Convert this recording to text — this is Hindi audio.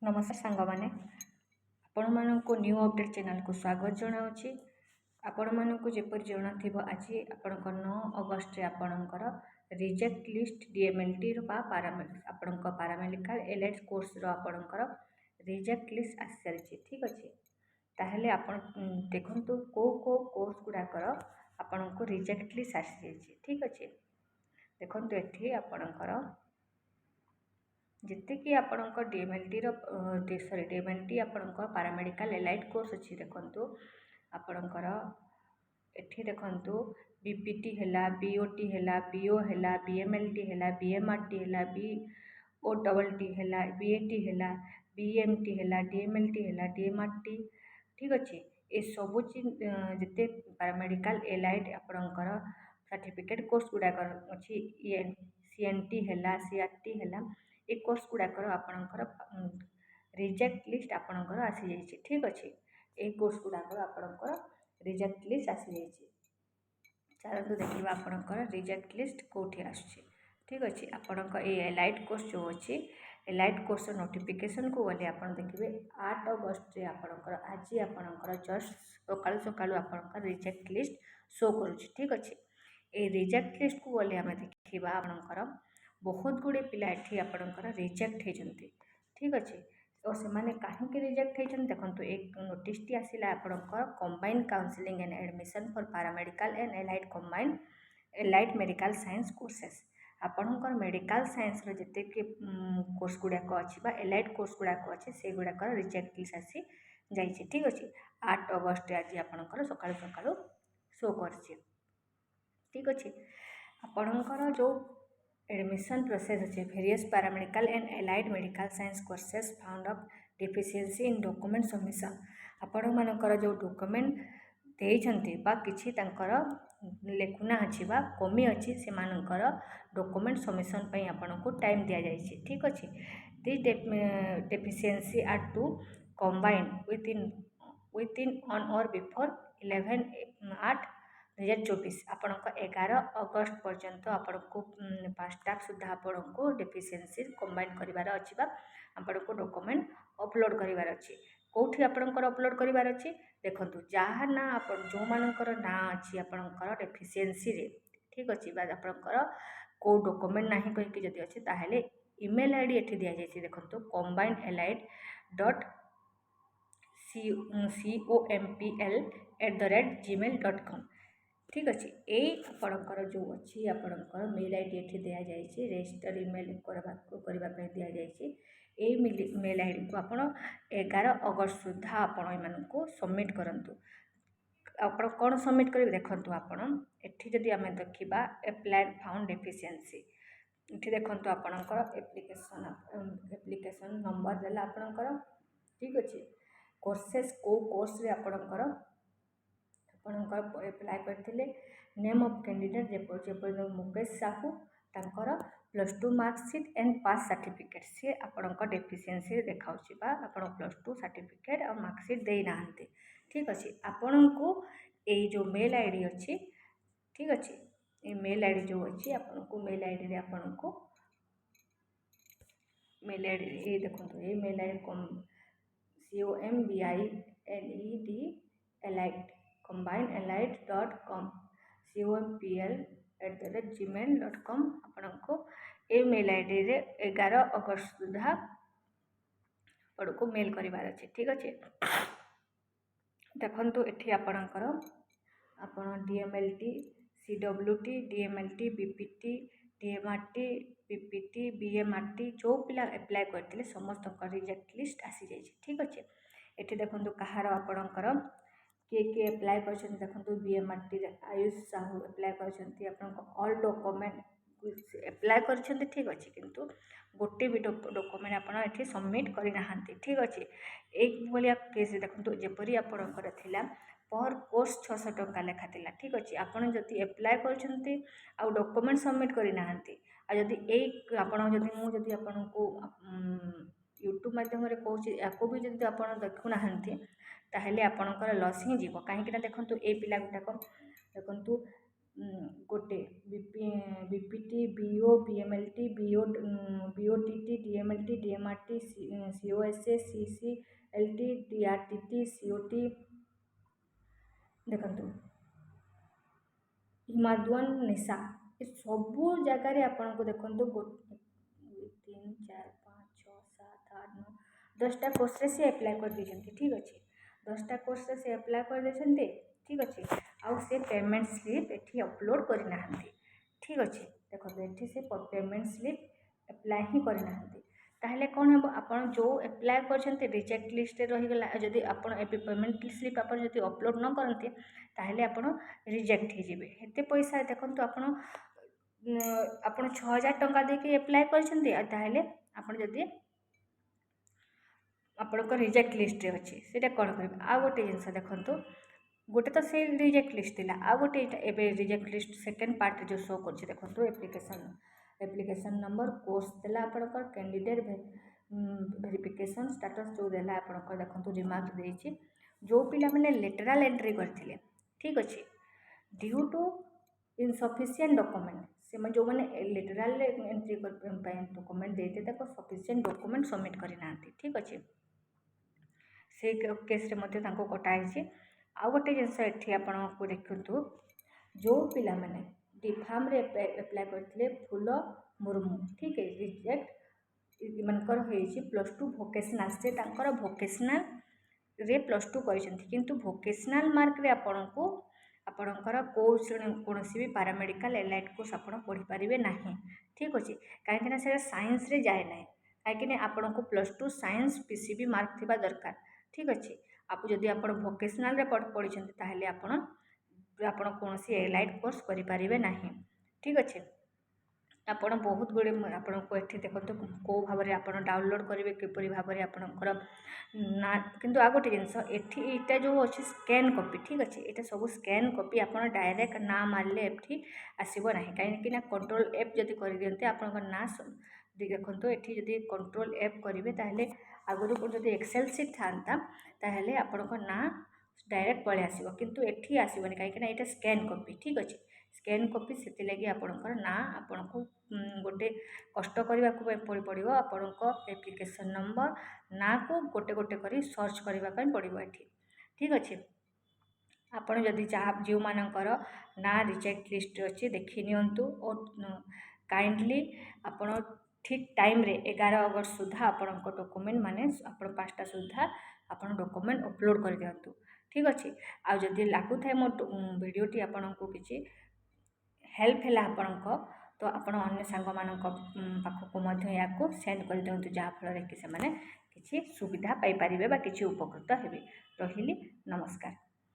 नमस्कार सांग मैंने आपण मानक न्यू अपडेट चैनल को स्वागत जनावि। आपण मानक जपर जना थी आज आपण 9 अगस्ट आपणकर रिजेक्ट लिस्ट डीएमएलटी आपण पारामेडिकल एलाइड कोर्स आपणकर रिजेक्ट लिस्ट आसी सारी ठीक अच्छे। ताहले आपण देखंतु को कोर्स गुड़ाकर आपण को रिजेक्ट लिस्ट आसी जाइए ठीक अच्छे। देखंतु एठी आपणकर जिते कि आपणक डीएमएलटी सॉरी डीएमएलटी आपणक पारामेडिकल एलाइड कोर्स अच्छी देखंतु आपणकर एठी देखंतु बीपीटी हैला बीओटी हैला बीओ हैला बीएमएलटी हैला बीएमआरटी हैला बीओटी हैला बीएटी हैला बीएमटी हैला डीएमएलटी हैला डीएमआरटी ठीक अच्छे। ये सबू जिते पारामेडिकल एलाइड आपणकर सर्टिफिकेट कोर्स गुड़ाक अच्छी सीएनटी हैला सीआरटी हैला ए कोर्स गुड़ाकर आपणकर रिजेक्ट लिस्ट आपणकर आसी जाइए ठीक अच्छे। ए कोर्स गुड़ाकर आपणकर रिजेक्ट लिस्ट आसी जाइए। चलते देखा आपणकर रिजेक्ट लिस्ट कौटी आसुची ठीक अच्छे। आपणक ये एलाइड कोर्स जो अच्छी एलाइड कोर्स नोटिफिकेशन को गले आप देखिए 8 अगस्ट आपणकर आज आपणकर जस्ट सकाळु सकाळु आपणकर रिजेक्ट लिस्ट शो करुच्ची ठीक अच्छे। ये रिजेक्ट लिस्ट को गले आम देखा आपणकर बहुत गुड़े पिला एठी आपणकर रिजेक्ट होती ठीक अच्छे। तो से मैंने कहीं रिजेक्ट होती देखो एक नोटिस टी आसला आपणकर combined counselling and admission for paramedical and allied combined allied medical science courses आपणकर मेडिकल साइंस जिते कोर्स गुड़ाक अच्छी एलाइड कोर्स गुड़ाक अच्छे से गुड़ाक रिजेक्ट लिस्ट आसी जाइए ठीक अच्छे। 8 अगस्ट आज आपणकर सकाळु सकाळु शो कर ठीक अच्छे। आपणकर जो एडमिशन प्रोसेस अच्छे various paramedical and allied medical science courses found of deficiency in document submission आपण मानकर जो डॉक्यूमेंट देइछंती बा किछि तांकर लेखुना अछि बा कमी अछि से मानकर डॉक्यूमेंट सबमिशन पई आपण को टाइम दिया जाइछि ठीक अछि। This deficiency are to combine with in on or before 11/8/2024 आपणक 11 अगस्ट पर्यंत आपण को 5टा सुधा आपण को डेफिशिएंसी कंबाइन करिवार अछि बा आपण को डॉक्यूमेंट अपलोड करिवार अछि। कोठी आपणकर अपलोड करिवार अछि देखंतु जहाँ ना आपण जो मानकर ना अछि आपणकर डेफिशिएंसी रे ठीक अछि बा आपणकर को डॉक्यूमेंट नाही कहि कि जदि अछि ताहेले ईमेल आईडी एठी दिया जायछि देखंतु combinedallied.compl@gmail.com ठीक अच्छे। यही आपणकर जो अच्छी आपणकर मेल आईडी एठी दिया जायछि रजिस्टर ईमेल करबा दि जायछि। यही मेल आईडी को आपण 11 अगस्त सुधा आपण एमानकु सबमिट करंतु। आपण कौन सबमिट करेंगे देखंतु आपण एठी जदि आमे देखिबा एप्लाइड फाउंड डेफिशिएंसी एठी देखंतु आपणकर एप्लिकेशन नंबर देला आपणकर ठीक अच्छे। कोर्सेस को कोर्स रे आपणकर एप्लाय करथिले नेम ऑफ कैंडिडेट जेपर मुकेश साहू तांकर +2 मार्कशीट एंड पास सर्टिफिकेट से आपणकर डेफिशिएंसी देखाउछि बा आपण +2 सर्टिफिकेट और मार्कशीट दे नाहंते ठीक अच्छे। आपण को ए जो मेल आईडी अच्छी ठीक अच्छे ये मेल आईडी जो अच्छी आपण को मेल आईडी रे आपण को मेल आईडी ये देखंतु ये मेल आईडी combinedallied.com compl@gmail.com आपण को ये मेल आईडी रे 11 अगस्त सुधा आपण को मेल करिवार अछि ठीक अच्छे। देखंतु एठी आपणकर आपण डीएमएलटी सीडब्ल्यूटी डीएमएलटी बीपीटी डीएमआरटी पीपीटी बीएमआरटी जो पिला एप्लाय करथिले समस्त रिजेक्ट लिस्ट आसी जाइए ठीक अच्छे। एठी देखंतु कहार आपणकर के एप्लाय करछन देखंतु बीएमआरटी आयुष साहू एप्लाय करछंती आपन ऑल डॉक्यूमेंट एप्लाय करछंती ठीक अच्छे किंतु गोटे भी डॉक्यूमेंट आपन एठी सबमिट करि नाहंती ठीक अच्छे। एक भलिया केस देखंतु जेपरि आपणकर थिला पर कोर्स 600 टंका लेखा थिला ठीक अच्छे। आपन जदि एप्लाय करछंती आ डॉक्यूमेंट सबमिट करि नाहंती आ जदि एक आपन जदि मु जदि आपन को यूट्यूब माध्यम रे कहूछि याको भी जदि आपन देखु नाहंती ताहेले आपणकर लॉस ही जीवो कहीं देखंतु ए पिला गुटाक देखंतु गोटे BPT BO BMLT BOTT DMLT DMRT COSA CCLT DRTT COT देखंतु हिमाद्वन निशा ये सबू जगार आपन को देखो 3 4 5 6 7 8 9 10टा कोर्स से अप्लाई कर दीजिए ठीक अच्छे 10टा कोर्स से अप्लाई कर देते ठीक अच्छे आउ से पेमेंट स्लिप एठी अपलोड करना ठीक अच्छे देखो ये से पेमेंट स्लिप अप्लाई ही करना ताहले कौन हम आपन जो अप्लाई कर रिजेक्ट लिस्ट रहीगला जदि आपन पेमेंट स्लिप आपन जदि अपलोड न करते ताहले आपन रिजेक्ट हो जिवे हेते पैसा देखंतु आपन आपन 6000 टंका देके अप्लाई करछन्ते ताहले आपन जदि आपन को रिजेक्ट लिस्ट रे अछि सेटा कोन करबे आ गोटे जिंस देखंतु गोटे तो से रिजेक्ट लिस्ट थिला आ गोटे एबे रिजेक्ट लिस्ट सेकंड पार्ट जो शो करछि देखंतु एप्लिकेशन नंबर कोर्स देला आपनकर कैंडिडेट वेरिफिकेशन स्टेटस जो देला आपनकर देखंतु रिमार्क देछि जो पिला माने लेटरल एंट्री करथिले ठीक अछि ड्यू टू इनसफिशिएंट डॉक्यूमेंट से जो मैंने लिटराल एंट्री डॉक्यूमेंट देते तक सफिशिएंट डॉक्यूमेंट सबमिट करना ठीक अच्छे से केस कटाई आउ गोटे जिनस एठी आपको देखु जो पिला माने डिफार्म रे अप्लाई करथिले फूल मुर्मू ठीक है रिजेक्ट मनकर होइछि +2 वोकेशनल से तांकर वोकेशनल रे +2 करिसेंथि किंतु वोकेशनल मार्क रे आपनको आपणकर कौन भी पारामेडिकल एलाइड कोर्स आप पढ़ी पारे ना ठीक अच्छे कहीं से साइंस रे जाए ना कहीं आपन को +2 साइंस पीसीबी मार्क थिबा दरकार ठीक अच्छे आप जदि आप वोकेशनल रे पढ़ी ताहले आपन कौन एलाइड कोर्स करि पारिबे नाही ठीक अच्छे आपण बहुत गुड़े आपण को एठी देखो कौ भाव में आप डाउनलोड करेंगे किपरि भाव में आपणकर ना किंतु आ गोटे जिनस एठी एटा जो अच्छी स्कैन कॉपी ठीक अच्छे ये सब स्कैन कॉपी आप डायरेक्ट ना मारले एठी आसब ना कहीं कंट्रोल एफ जदि कर दियंते आपन ना देखो ये जदि कंट्रोल एफ करेंगे ताहले आगुरी जदि एक्सेल सीट था ताहले आपन ना डायरेक्ट पलि आसो किंतु एठी आसबनी कहीं यहाँ स्कैन कॉपी ठीक अच्छे स्कैन कॉपी से लगी आपणकर ना आपण को गोटे कष्ट करने को पड़ो आपण एप्लिकेशन नंबर ना को गोटे गोटे कर सर्च करने पड़ो ये ठीक अच्छे आपण जदि जहाँ जो मानकर ना रिजेक्ट लिस्ट अच्छी देखी नियंतु और काइंडली आपण ठीक टाइम रे 11 अगस्त सुधा आपण डॉक्यूमेंट माने आपण 5टा सुधा आपण डॉक्यूमेंट अपलोड कर दियंतु ठीक अच्छे आ जदि लागू थाए मो वीडियोटी आपण को किसी हेल्प है आपण तो आपण अन्य सांग मान पाखक या सेंड कर दिंतु जहाँफल कि से किसी सुविधा पाई पारिबे बा किसी उपकृत हेबे रहिली नमस्कार।